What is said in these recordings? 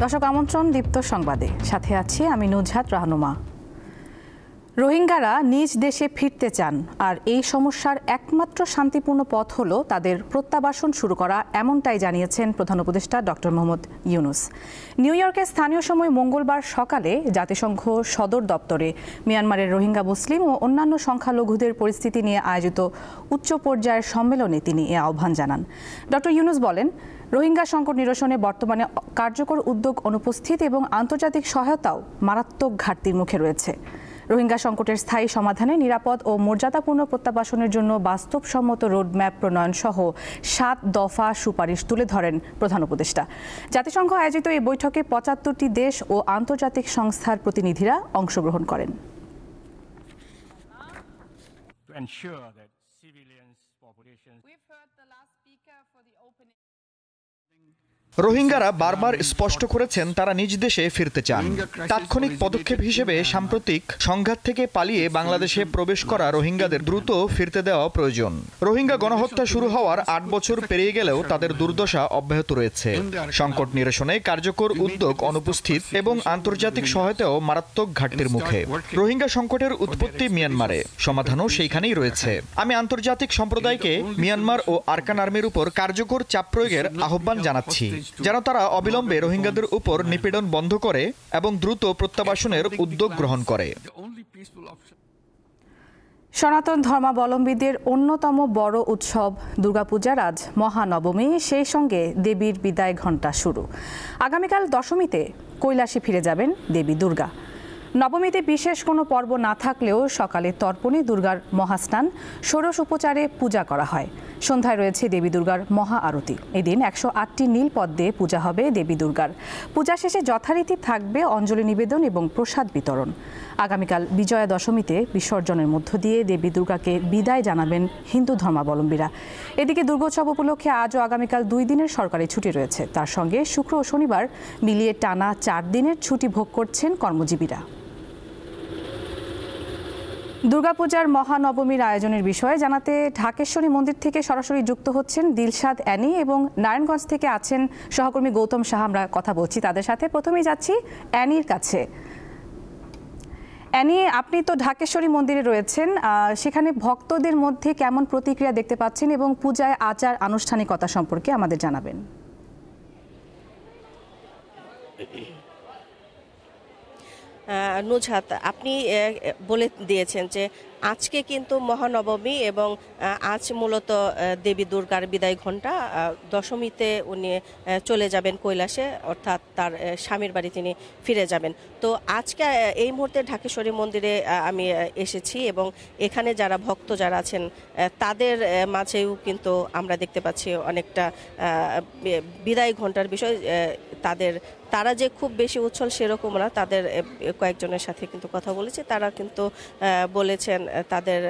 দর্শক আমন্ত্রণ দীপ্ত সংবাদে, সাথে আছি আমি নুজহাত রাহনুমা। রোহিঙ্গারা নিজ দেশে ফিরতে চান, আর এই সমস্যার একমাত্র শান্তিপূর্ণ পথ হলো তাদের প্রত্যাবাসন শুরু করা, এমনটাই জানিয়েছেন প্রধান উপদেষ্টা ডক্টর মোহাম্মদ ইউনূস। নিউ ইয়র্কের স্থানীয় সময় মঙ্গলবার সকালে জাতিসংঘ সদর দপ্তরে মিয়ানমারের রোহিঙ্গা মুসলিম ও অন্যান্য সংখ্যালঘুদের পরিস্থিতি নিয়ে আয়োজিত উচ্চ পর্যায়ের সম্মেলনে তিনি এ আহ্বান জানান। ডক্টর ইউনূস বলেন, রোহিঙ্গা সংকট নিরসনে বর্তমানে কার্যকর উদ্যোগ অনুপস্থিত এবং আন্তর্জাতিক সহায়তাও মারাত্মক ঘাটতির মুখে রয়েছে। রোহিঙ্গা সংকটের স্থায়ী সমাধানে নিরাপদ ও মর্যাদাপূর্ণ প্রত্যাবাসনের জন্য বাস্তবসম্মত রোডম্যাপ প্রণয়ন সহ ৭ দফা সুপারিশ তুলে ধরেন প্রধান উপদেষ্টা। জাতিসংঘ আয়োজিত এই বৈঠকে ৭৫টি দেশ ও আন্তর্জাতিক সংস্থার প্রতিনিধিরা অংশগ্রহণ করেন। রোহিঙ্গারা বারবার স্পষ্ট করেছেন তারা নিজ দেশে ফিরতে চান। তাৎক্ষণিক পদক্ষেপ হিসেবে সাম্প্রতিক সংঘাত থেকে পালিয়ে বাংলাদেশে প্রবেশ করা রোহিঙ্গাদের দ্রুত ফিরতে দেওয়া প্রয়োজন। রোহিঙ্গা গণহত্যা শুরু হওয়ার ৮ বছর পেরিয়ে গেলেও তাদের দুর্দশা অব্যাহত রয়েছে। সংকট নিরসনে কার্যকর উদ্যোগ অনুপস্থিত এবং আন্তর্জাতিক সহায়তাও মারাত্মক ঘাটতির মুখে। রোহিঙ্গা সংকটের উৎপত্তি মিয়ানমারে, সমাধানও সেইখানেই রয়েছে। আমি আন্তর্জাতিক সম্প্রদায়কে মিয়ানমার ও আরকান আর্মির উপর কার্যকর চাপ প্রয়োগের আহ্বান জানাচ্ছি, যেন তারা অবিলম্বে রোহিঙ্গাদের উপর নিপীড়ন বন্ধ করে এবং দ্রুত প্রত্যাবাসনের উদ্যোগ গ্রহণ করে। সনাতন ধর্মাবলম্বীদের অন্যতম বড় উৎসব দুর্গাপূজার আজ মহানবমী, সেই সঙ্গে দেবীর বিদায় ঘণ্টা শুরু। আগামীকাল দশমীতে কৈলাসে ফিরে যাবেন দেবী দুর্গা। নবমীতে বিশেষ কোনো পর্ব না থাকলেও সকালে তর্পণে দুর্গার মহাস্নান, ষোড়শ উপচারে পূজা করা হয়। সন্ধ্যায় রয়েছে দেবী দুর্গার মহা আরতি। এদিন ১০৮টি নীল পদ্মে পূজা হবে দেবী দুর্গার। পূজা শেষে যথারীতি থাকবে অঞ্জলি নিবেদন এবং প্রসাদ বিতরণ। আগামীকাল বিজয়া দশমীতে বিসর্জনের মধ্য দিয়ে দেবী দুর্গাকে বিদায় জানাবেন হিন্দু ধর্মাবলম্বীরা। এদিকে দুর্গোৎসব উপলক্ষে আজ ও আগামীকাল 2 দিনের সরকারি ছুটি রয়েছে। তার সঙ্গে শুক্র ও শনিবার মিলিয়ে টানা 4 দিনের ছুটি ভোগ করছেন কর্মজীবীরা। দুর্গাপূজার মহানবমীর আয়োজনের বিষয়ে জানাতে ঢাকেশ্বরী মন্দির থেকে সরাসরি যুক্ত হচ্ছেন দিলশাদ অ্যানি এবং নারায়ণগঞ্জ থেকে আছেন সহকর্মী গৌতম সাহা। আমরা কথা বলছি তাদের সাথে। প্রথমেই যাচ্ছি অ্যানির কাছে। অ্যানি, আপনি তো ঢাকেশ্বরী মন্দিরে রয়েছেন, সেখানে ভক্তদের মধ্যে কেমন প্রতিক্রিয়া দেখতে পাচ্ছেন এবং পূজায় আচার আনুষ্ঠানিকতা সম্পর্কে আমাদের জানাবেন। নুজহাত, আপনি বলে দিয়েছেন যে আজকে কিন্তু মহানবমী এবং আজ মূলত দেবী দুর্গার বিদায় ঘণ্টা। দশমীতে উনি চলে যাবেন কৈলাসে, অর্থাৎ তার স্বামীর বাড়ি তিনি ফিরে যাবেন। তো আজকে এই মুহূর্তে ঢাকেশ্বরী মন্দিরে আমি এসেছি এবং এখানে যারা ভক্ত যারা আছেন তাদের মাঝেও কিন্তু আমরা দেখতে পাচ্ছি অনেকটা বিদায় ঘণ্টার বিষয়। তারা যে খুব বেশি উচ্ছল সেরকম না। তাদের কয়েকজনের সাথে কিন্তু কথা বলেছে, তারা কিন্তু বলেছেন তাদের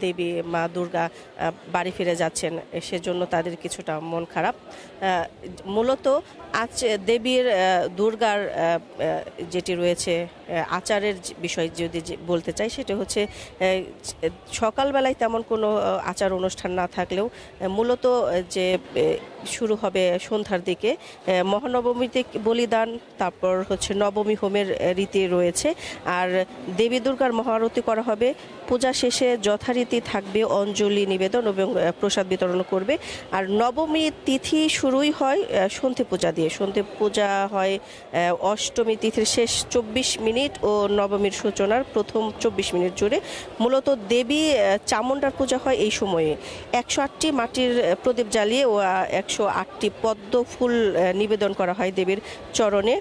দেবী মা দুর্গা বাড়ি ফিরে যাচ্ছেন, সেজন্য তাদের কিছুটা মন খারাপ। মূলত আজ দেবীর দুর্গার যেটি রয়েছে আচারের বিষয় যদি বলতে চাই, সেটা হচ্ছে সকালবেলায় তেমন কোনো আচার অনুষ্ঠান না থাকলেও মূলত যে শুরু হবে সন্ধ্যার দিকে মহানবমীতে বলিদান, তারপর হচ্ছে নবমী হোমের রীতি রয়েছে, আর দেবী দুর্গার মহাআরতি করা হবে। পূজা শেষে যথারীতি থাকবে অঞ্জলি নিবেদন এবং প্রসাদ বিতরণ করবে। আর নবমী তিথি শুরুই হয় সন্ধে পূজা দিয়ে। সন্ধে পূজা হয় অষ্টমী তিথির শেষ 24 মিনিট ও নবমীর সূচনার প্রথম 24 মিনিট জুড়ে। মূলত দেবী চামুণ্ডার পূজা হয় এই সময়ে। 108টি মাটির প্রদীপ জ্বালিয়ে ও 108টি পদ্ম ফুল নিবেদন করা হয় দেবীর চরণে।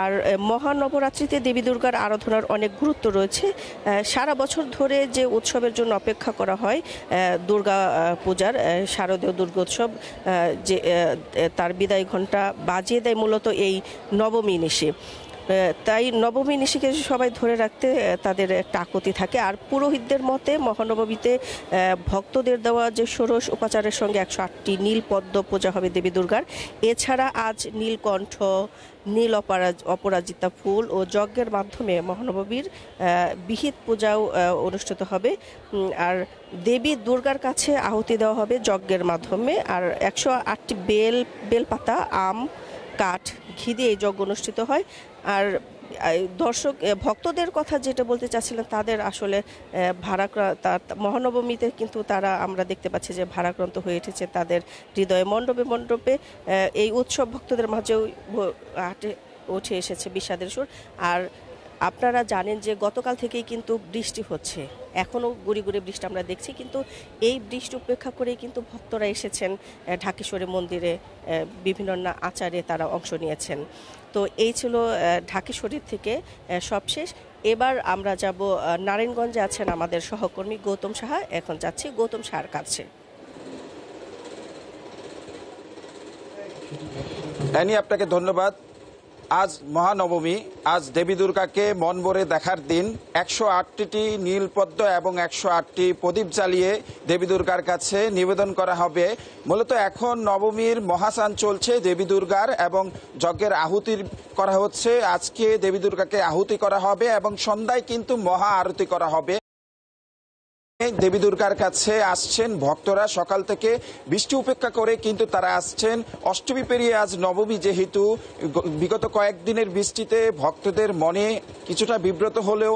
আর মহানবরাত্রিতে দেবী দুর্গার আরাধনার অনেক গুরুত্ব রয়েছে। সারা বছর ধরে যে উৎসবের জন্য অপেক্ষা করা হয় দুর্গা পূজার, শারদীয় দুর্গোৎসব, যে তার বিদায় ঘণ্টা বাজিয়ে দেয় মূলত এই নবমী নিশি। তাই নবমী নিশিকে সবাই ধরে রাখতে তাদের টাকতি থাকে। আর পুরোহিতদের মতে মহানবমীতে ভক্তদের দেওয়া যে ষোড়শ উপাচারের সঙ্গে 108টি নীল পদ্ম পূজা হবে দেবী দুর্গার। এছাড়া আজ নীলকণ্ঠ, নীল অপরাজিতা ফুল ও যজ্ঞের মাধ্যমে মহানবমীর বিহিত পূজাও অনুষ্ঠিত হবে। আর দেবী দুর্গার কাছে আহুতি দেওয়া হবে যজ্ঞের মাধ্যমে। আর 108টি বেলপাতা, আম কাঠ ঘি দিয়ে এই যজ্ঞ অনুষ্ঠিত হয়। আর দর্শক ভক্তদের কথা যেটা বলতে চাচ্ছিলেন, তাদের আসলে মহানবমীতে কিন্তু তারা আমরা দেখতে পাচ্ছি যে ভারাক্রান্ত হয়ে উঠেছে তাদের হৃদয়ে। মণ্ডপে মণ্ডপে এই উৎসব ভক্তদের মাঝেও উঠে এসেছে বিষাদের সুর। আর আপনারা জানেন যে গতকাল থেকেই কিন্তু বৃষ্টি হচ্ছে, এখনও গুড়ি গুড়ি বৃষ্টি আমরা দেখছি, কিন্তু এই বৃষ্টি উপেক্ষা করেই কিন্তু ভক্তরা এসেছেন ঢাকেশ্বরী মন্দিরে, বিভিন্ন আচারে তারা অংশ নিয়েছেন। তো এই ছিল ঢাকেশ্বরী থেকে সবশেষ। এবার আমরা যাব নারায়ণগঞ্জে আছেন আমাদের সহকর্মী গৌতম সাহা। এখন যাচ্ছি গৌতম সাহার কাছে। আপনাকে ধন্যবাদ। আজ মহানবমী, আজ দেবী দুর্গাকে মন ভরে দেখার দিন। 108টি নীলপদ্ম এবং 108টি প্রদীপ জ্বালিয়ে দেবী দুর্গার কাছে নিবেদন করা হবে। মূলত এখন নবমীর মহাস্নান চলছে দেবী দুর্গার, এবং যজ্ঞের আহুতি করা হচ্ছে। আজকে দেবী দুর্গাকে আহুতি করা হবে এবং সন্ধ্যায় কিন্তু মহা আরতি করা হবে। দেবী দুর্গার কাছে আসছেন ভক্তরা সকাল থেকে, বৃষ্টি উপেক্ষা করে কিন্তু তারা আসছেন। অষ্টমী পেরিয়ে আজ নবমী, যেহেতু বিগত কয়েকদিনের বৃষ্টিতে ভক্তদের মনে কিছুটা বিব্রত হলেও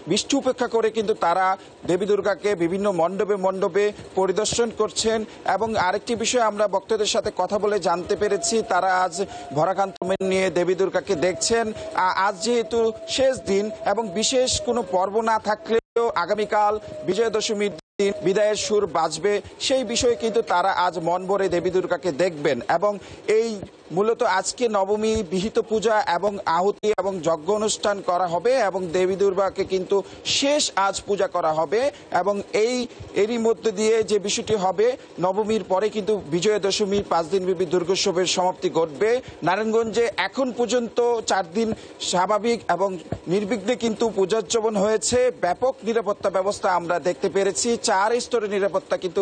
বৃষ্টি উপেক্ষা করে কিন্তু তারা দেবী দুর্গাকে বিভিন্ন মণ্ডপে মণ্ডপে পরিদর্শন করছেন। এবং আরেকটি বিষয় আমরা ভক্তদের সাথে কথা বলে জানতে পেরেছি, তারা আজ ভরাকান্ত নিয়ে দেবী দুর্গাকে দেখছেন। আজ যেহেতু শেষ দিন এবং বিশেষ কোনো পর্ব না থাকলে আগামীকাল বিজয়া দশমীর দিন বিদায়ের সুর বাজবে, সেই বিষয়ে কিন্তু তারা আজ মন ভরে দেবী দুর্গাকে দেখবেন। এবং এই মূলত আজকে নবমী বিহিত পূজা এবং আহুতি এবং যজ্ঞ অনুষ্ঠান করা হবে এবং দেবী দুর্গাকে কিন্তু শেষ আজ পূজা করা হবে। এবং এরই মধ্যে দিয়ে যে বিষয়টি হবে, নবমীর পরে কিন্তু বিজয়া দশমীর 5 দিনব্যাপী দুর্গোৎসবের সমাপ্তি ঘটবে। নারায়ণগঞ্জে এখন পর্যন্ত 4 দিন স্বাভাবিক এবং নির্বিঘ্নে কিন্তু পূজোজ্জীবন হয়েছে। ব্যাপক নিরাপত্তা ব্যবস্থা আমরা দেখতে পেরেছি। 4 স্তরের নিরাপত্তা কিন্তু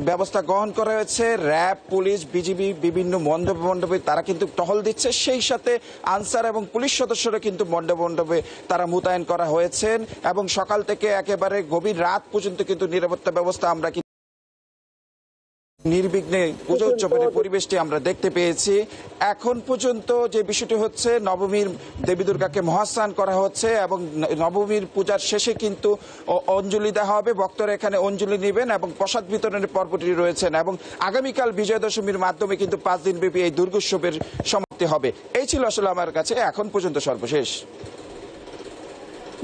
ব্যবস্থা গ্রহণ করা হয়েছে। র্যাব, পুলিশ, বিজিবি বিভিন্ন মণ্ডপে তারা কিন্তু টহল দিচ্ছে। সেই সাথে আনসার এবং পুলিশ সদস্যরা কিন্তু মণ্ডপে তারা মোতায়েন করা হয়েছেন। এবং সকাল থেকে একেবারে গভীর রাত পর্যন্ত কিন্তু নিরাপত্তা ব্যবস্থা আমরা নির্বিঘ্নে পুজো উৎসবের পরিবেশটি আমরা দেখতে পেয়েছি। এখন পর্যন্ত যে বিষয়টি হচ্ছে, নবমীর দেবী দুর্গাকে মহাস্নান করা হচ্ছে এবং নবমীর পূজার শেষে কিন্তু অঞ্জলি দেওয়া হবে। ভক্তরা এখানে অঞ্জলি নেবেন এবং প্রসাদ বিতরণের পর্বটি রয়েছেন। এবং আগামীকাল বিজয়া দশমীর মাধ্যমে কিন্তু 5 দিনব্যাপী এই দুর্গোৎসবের সমাপ্তি হবে। এই ছিল আসলে আমার কাছে এখন পর্যন্ত সর্বশেষ।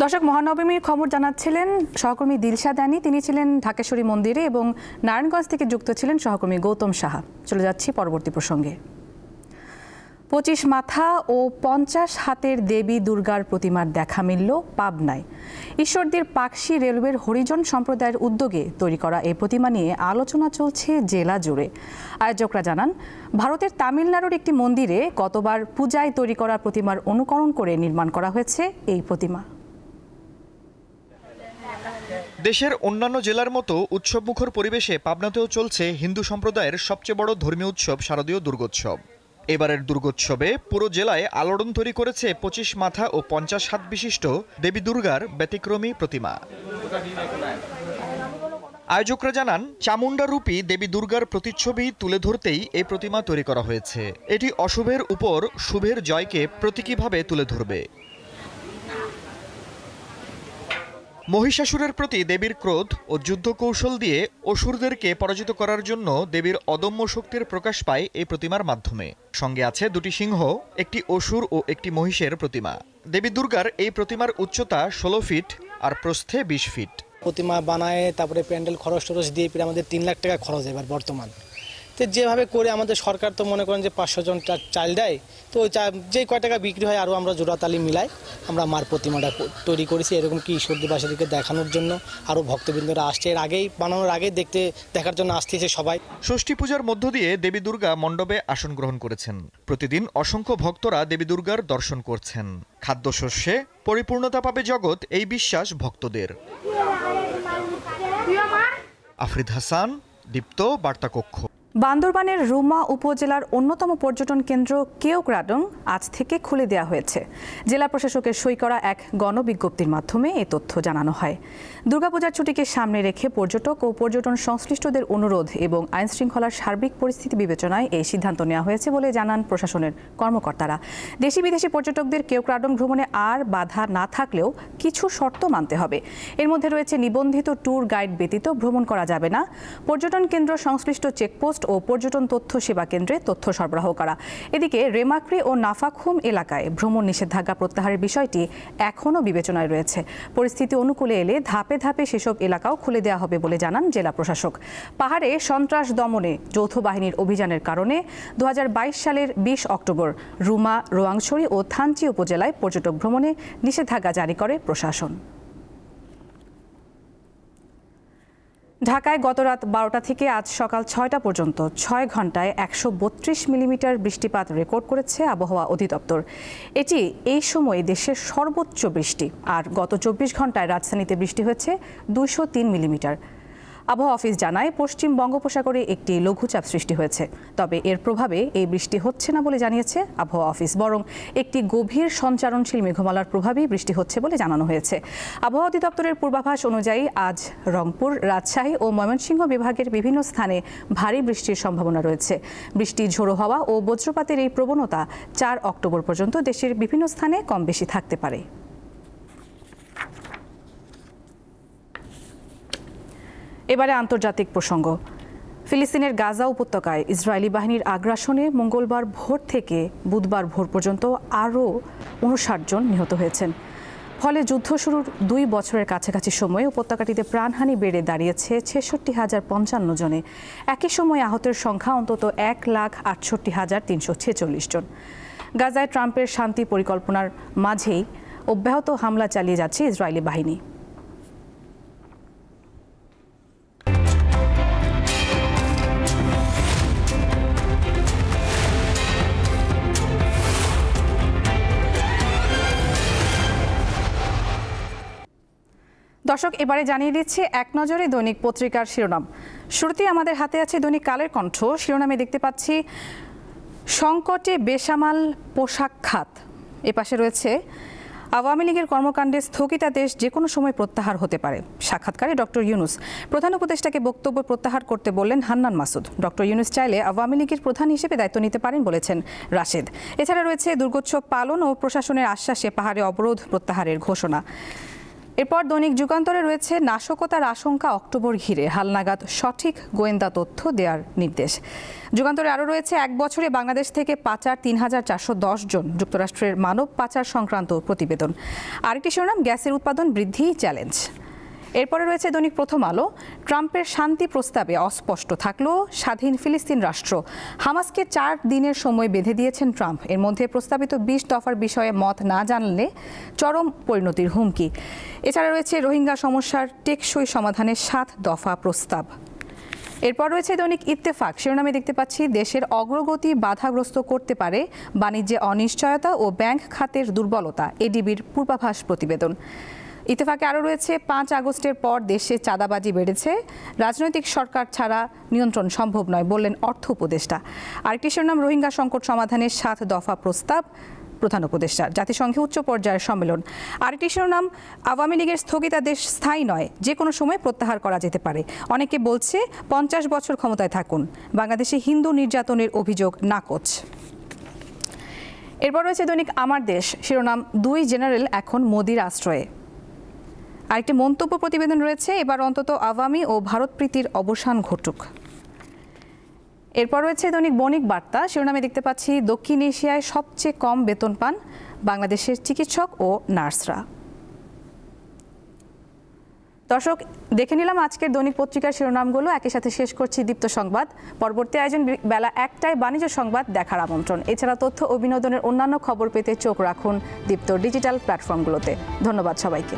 দর্শক, মহানবমীর খবর জানাচ্ছিলেন সহকর্মী দিলশাদ আনি, তিনি ছিলেন ঢাকেশ্বরী মন্দিরে, এবং নারায়ণগঞ্জ থেকে যুক্ত ছিলেন সহকর্মী গৌতম সাহা। চলে যাচ্ছি পরবর্তী প্রসঙ্গে। 25 মাথা ও 50 হাতের দেবী দুর্গার প্রতিমার দেখা মিলল পাবনায়। ঈশ্বরদীর পাকশী রেলওয়ের হরিজন সম্প্রদায়ের উদ্যোগে তৈরি করা এই প্রতিমা নিয়ে আলোচনা চলছে জেলা জুড়ে। আয়োজকরা জানান, ভারতের তামিলনাড়ুর একটি মন্দিরে গতবার পূজায় তৈরি করা প্রতিমার অনুকরণ করে নির্মাণ করা হয়েছে এই প্রতিমা। দেশের অন্যান্য জেলার মতো উৎসবমুখর পরিবেশে পাবনাতেও চলছে হিন্দু সম্প্রদায়ের সবচেয়ে বড় ধর্মীয় উৎসব শারদীয় দুর্গোৎসব। এবারের দুর্গোৎসবে পুরো জেলায় আলোড়ন তৈরি করেছে 25 মাথা ও 50 হাত বিশিষ্ট দেবী দুর্গার ব্যতিক্রমী প্রতিমা। আয়োজকরা জানান, চামুণ্ডা রূপী দেবী দুর্গার প্রতিচ্ছবি তুলে ধরতেই এই প্রতিমা তৈরি করা হয়েছে। এটি অশুভের উপর শুভের জয়কে প্রতীকীভাবে তুলে ধরবে। মহিষাসুরের প্রতি দেবীর ক্রোধ ও যুদ্ধ কৌশল দিয়ে অসুরদেরকে পরাজিত করার জন্য দেবীর অদম্য শক্তির প্রকাশ পায় এই প্রতিমার মাধ্যমে। সঙ্গে আছে 2টি সিংহ, একটি অসুর ও একটি মহিষের প্রতিমা। দেবী দুর্গার এই প্রতিমার উচ্চতা 16 ফিট আর প্রস্থে 20 ফিট। প্রতিমা বানায়, তারপরে প্যান্ডেল খরচ দিয়ে প্রায় আমাদের 3 লাখ টাকা খরচ এবার বর্তমান। তো যেভাবে করে আমাদের সরকার তো মনে করেন যে 500 জন চাল দেয়, তো ওই যে কয় টাকা বিক্রি হয় আরও আমরা জোড়াতালি মিলাই আমরা মার প্রতিমাটা তৈরি করেছি। এরকম কি ঈশ্বরদীবাসীদেরকে দেখানোর জন্য আরও ভক্তবৃন্দরা আসছে, এর আগেই বানানোর আগেই দেখার জন্য আসতেছে সবাই। ষষ্ঠী পূজার মধ্য দিয়ে দেবী দুর্গা মণ্ডপে আসন গ্রহণ করেছেন। প্রতিদিন অসংখ্য ভক্তরা দেবী দুর্গার দর্শন করছেন। খাদ্যশস্যে পরিপূর্ণতা পাবে জগৎ, এই বিশ্বাস ভক্তদের। আফরিদ হাসান, দীপ্ত বার্তা কক্ষ। বান্দরবানের রুমা উপজেলার অন্যতম পর্যটন কেন্দ্র কেওক্রাডং আজ থেকে খুলে দেওয়া হয়েছে। জেলা প্রশাসকের সই করা এক গণবিজ্ঞপ্তির মাধ্যমে এ তথ্য জানানো হয়। দুর্গাপূজার ছুটিকে সামনে রেখে পর্যটক ও পর্যটন সংশ্লিষ্টদের অনুরোধ এবং আইনশৃঙ্খলার সার্বিক পরিস্থিতি বিবেচনায় এই সিদ্ধান্ত নেওয়া হয়েছে বলে জানান প্রশাসনের কর্মকর্তারা। দেশি বিদেশি পর্যটকদের কেওক্রাডং ভ্রমণে আর বাধা না থাকলেও কিছু শর্ত মানতে হবে। এর মধ্যে রয়েছে নিবন্ধিত ট্যুর গাইড ব্যতীত ভ্রমণ করা যাবে না, পর্যটন কেন্দ্র সংশ্লিষ্ট চেকপোস্ট ও পর্যটন তথ্য সেবা কেন্দ্রে তথ্য সরবরাহ করা। এদিকে রেমাক্রি ও নাফাখুম এলাকায় ভ্রমণ নিষেধাজ্ঞা প্রত্যাহারের বিষয়টি এখনও বিবেচনায় রয়েছে। পরিস্থিতি অনুকূলে এলে ধাপে ধাপে সেসব এলাকাও খুলে দেওয়া হবে বলে জানান জেলা প্রশাসক। পাহাড়ে সন্ত্রাস দমনে যৌথ বাহিনীর অভিযানের কারণে 2022 সালের 20 অক্টোবর রুমা, রোয়াংছড়ি ও থানচি উপজেলায় পর্যটক ভ্রমণে নিষেধাজ্ঞা জারি করে প্রশাসন। ঢাকায় গত রাত 12টা থেকে আজ সকাল 6টা পর্যন্ত 6 ঘন্টায় 132 মিলিমিটার বৃষ্টিপাত রেকর্ড করেছে আবহাওয়া অধিদপ্তর। এটি এই সময়ে দেশের সর্বোচ্চ বৃষ্টি। আর গত 24 ঘন্টায় রাজধানীতে বৃষ্টি হয়েছে 203 মিলিমিটার। আবহাওয়া অফিস জানায়, পশ্চিম বঙ্গোপসাগরে একটি লঘুচাপ সৃষ্টি হয়েছে। তবে এর প্রভাবে এই বৃষ্টি হচ্ছে না বলে জানিয়েছে আবহাওয়া অফিস, বরং একটি গভীর সঞ্চারণশীল মেঘমালার প্রভাবেই বৃষ্টি হচ্ছে বলে জানানো হয়েছে। আবহাওয়া অধিদপ্তরের পূর্বাভাস অনুযায়ী আজ রংপুর, রাজশাহী ও ময়মনসিংহ বিভাগের বিভিন্ন স্থানে ভারী বৃষ্টির সম্ভাবনা রয়েছে। বৃষ্টি, ঝোড়ো হাওয়া ও বজ্রপাতের এই প্রবণতা 4 অক্টোবর পর্যন্ত দেশের বিভিন্ন স্থানে কম বেশি থাকতে পারে। এবারে আন্তর্জাতিক প্রসঙ্গ। ফিলিস্তিনের গাজা উপত্যকায় ইসরায়েলি বাহিনীর আগ্রাসনে মঙ্গলবার ভোর থেকে বুধবার ভোর পর্যন্ত আরও 59 জন নিহত হয়েছেন। ফলে যুদ্ধ শুরুর 2 বছরের কাছাকাছি সময়ে উপত্যকাটিতে প্রাণহানি বেড়ে দাঁড়িয়েছে 66,055 জনে। একই সময়ে আহতের সংখ্যা অন্তত 1,68,346 জন। গাজায় ট্রাম্পের শান্তি পরিকল্পনার মাঝেই অব্যাহত হামলা চালিয়ে যাচ্ছে ইসরায়েলি বাহিনী। দর্শক, এবারে জানিয়ে দিচ্ছি এক নজরে দৈনিক পত্রিকার শিরোনাম। শুরুতেই আমাদের হাতে আছে দৈনিক কালের কণ্ঠ। শিরোনামে দেখতে পাচ্ছি সংকটে বেসামাল পোশাক খাত। এপাশে রয়েছে আওয়ামী লীগের কর্মকাণ্ডে স্থগিতাদেশ যে কোনো সময় প্রত্যাহার হতে পারে। সাক্ষাৎকারে ডক্টর ইউনূস। প্রধান উপদেষ্টাকে বক্তব্য প্রত্যাহার করতে বললেন হান্নান মাসুদ। ডক্টর ইউনূস চাইলে আওয়ামী লীগের প্রধান হিসেবে দায়িত্ব নিতে পারেন বলেছেন রাশেদ। এছাড়া রয়েছে দুর্গোৎসব পালন ও প্রশাসনের আশ্বাসে পাহাড়ে অবরোধ প্রত্যাহারের ঘোষণা। এরপর দৈনিক যুগান্তরে রয়েছে নাশকতার আশঙ্কা অক্টোবর ঘিরে, হালনাগাদ সঠিক গোয়েন্দা তথ্য দেওয়ার নির্দেশ। যুগান্তরে আরও রয়েছে 1 বছরে বাংলাদেশ থেকে পাচার 3,410 জন, যুক্তরাষ্ট্রের মানব পাচার সংক্রান্ত প্রতিবেদন। আরেকটি শিরোনাম, গ্যাসের উৎপাদন বৃদ্ধি চ্যালেঞ্জ। এরপরে রয়েছে দৈনিক প্রথম আলো। ট্রাম্পের শান্তি প্রস্তাবে অস্পষ্ট থাকলেও স্বাধীন ফিলিস্তিন রাষ্ট্র। হামাসকে 4 দিনের সময় বেঁধে দিয়েছেন ট্রাম্প। এর মধ্যে প্রস্তাবিত 20 দফার বিষয়ে মত না জানলে চরম পরিণতির হুমকি। এছাড়া রয়েছে রোহিঙ্গা সমস্যার টেকসই সমাধানের 7 দফা প্রস্তাব। এরপর রয়েছে দৈনিক ইত্তেফাক। শিরোনামে দেখতে পাচ্ছি দেশের অগ্রগতি বাধাগ্রস্ত করতে পারে বাণিজ্যে অনিশ্চয়তা ও ব্যাংক খাতের দুর্বলতা, এডিবির পূর্বাভাস প্রতিবেদন। ইত্তেফাকে আরও রয়েছে 5 আগস্টের পর দেশে চাঁদাবাজি বেড়েছে, রাজনৈতিক সরকার ছাড়া নিয়ন্ত্রণ সম্ভব নয় বললেন অর্থ উপদেষ্টা। আরেকটি শিরোনাম, রোহিঙ্গা সংকট সমাধানের 7 দফা প্রস্তাব প্রধান উপদেষ্টা, জাতিসংঘে উচ্চ পর্যায়ের সম্মেলন। আরেকটি শিরোনাম, আওয়ামী লীগের স্থগিতাদেশ স্থায়ী নয়, যে কোনো সময় প্রত্যাহার করা যেতে পারে। অনেকে বলছে 50 বছর ক্ষমতায় থাকুন, বাংলাদেশে হিন্দু নির্যাতনের অভিযোগ নাকচ। এরপর রয়েছে দৈনিক আমার দেশ। শিরোনাম, 2 জেনারেল এখন মোদির আশ্রয়ে। আরেকটি মন্তব্য প্রতিবেদন রয়েছে, এবার অন্তত আওয়ামী ও ভারত প্রীতির অবসান ঘটুক। এরপর রয়েছে দৈনিক বণিক বার্তা। শিরোনামে দেখতে পাচ্ছি দক্ষিণ এশিয়ায় সবচেয়ে কম বেতন পান বাংলাদেশের চিকিৎসক ও নার্সরা। দর্শক, দেখে নিলাম আজকের দৈনিক পত্রিকার শিরোনামগুলো। একই সাথে শেষ করছি দীপ্ত সংবাদ। পরবর্তী আয়োজন বেলা 1টায় বাণিজ্য সংবাদ দেখার আমন্ত্রণ। এছাড়া তথ্য ও বিনোদনের অন্যান্য খবর পেতে চোখ রাখুন দীপ্ত ডিজিটাল প্ল্যাটফর্মগুলোতে। ধন্যবাদ সবাইকে।